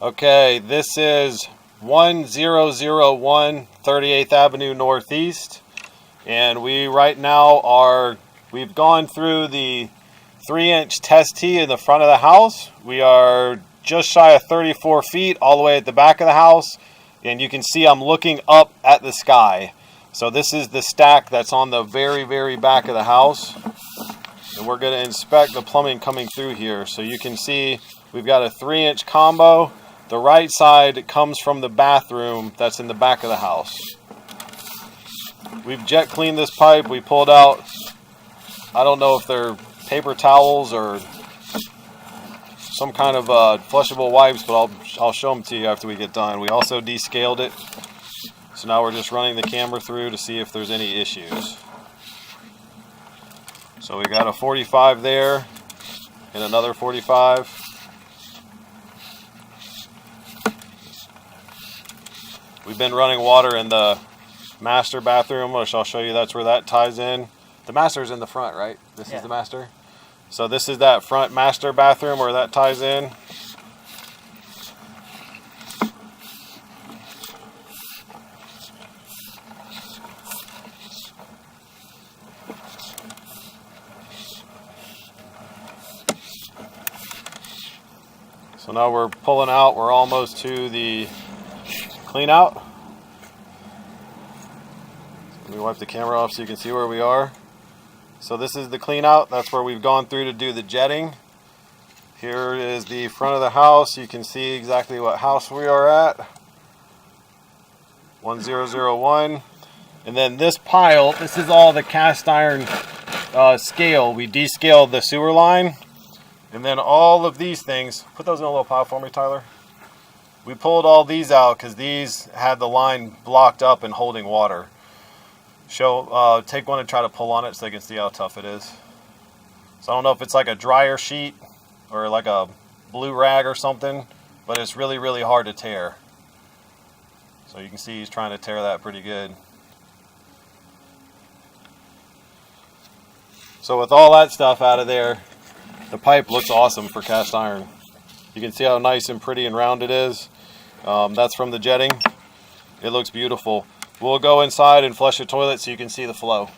Okay, this is 1001 38th Avenue Northeast, and we've gone through the 3-inch test tee in the front of the house. We are just shy of 34 feet all the way at the back of the house, and you can see I'm looking up at the sky. So this is the stack that's on the very, very back of the house, and we're going to inspect the plumbing coming through here. So you can see we've got a 3-inch combo. The right side comes from the bathroom that's in the back of the house. We've jet cleaned this pipe. We pulled out, I don't know if they're paper towels or some kind of flushable wipes, but I'll show them to you after we get done. We also descaled it. So now we're just running the camera through to see if there's any issues. So we got a 45 there and another 45. We've been running water in the master bathroom, which I'll show you. That's where that ties in. The master's in the front, right? This is the master. So this is that front master bathroom where that ties in. So now we're pulling out. We're almost to the clean out. Let me wipe the camera off so you can see where we are. So this is the clean out. That's where we've gone through to do the jetting. Here is the front of the house. You can see exactly what house we are at. 1001. And then this pile, this is all the cast iron scale. We descaled the sewer line. And then all of these things, put those in a little pile for me, Tyler. We pulled all these out because these had the line blocked up and holding water. Take one and try to pull on it so they can see how tough it is. So I don't know if it's like a dryer sheet or like a blue rag or something, but it's really, really hard to tear. So you can see he's trying to tear that pretty good. So with all that stuff out of there, the pipe looks awesome for cast iron. You can see how nice and pretty and round it is. That's from the jetting. It looks beautiful. We'll go inside and flush the toilet so you can see the flow.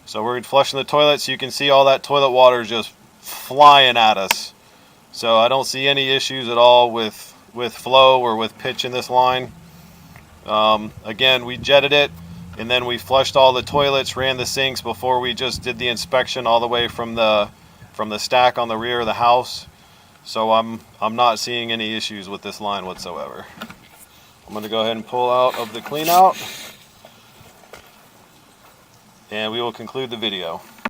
So we're flushing the toilet so you can see all that toilet water is just flying at us. So I don't see any issues at all with flow or with pitch in this line. Again, we jetted it and then we flushed all the toilets, ran the sinks before we just did the inspection all the way from the stack on the rear of the house. So I'm not seeing any issues with this line whatsoever. I'm going to go ahead and pull out of the clean out, and we will conclude the video.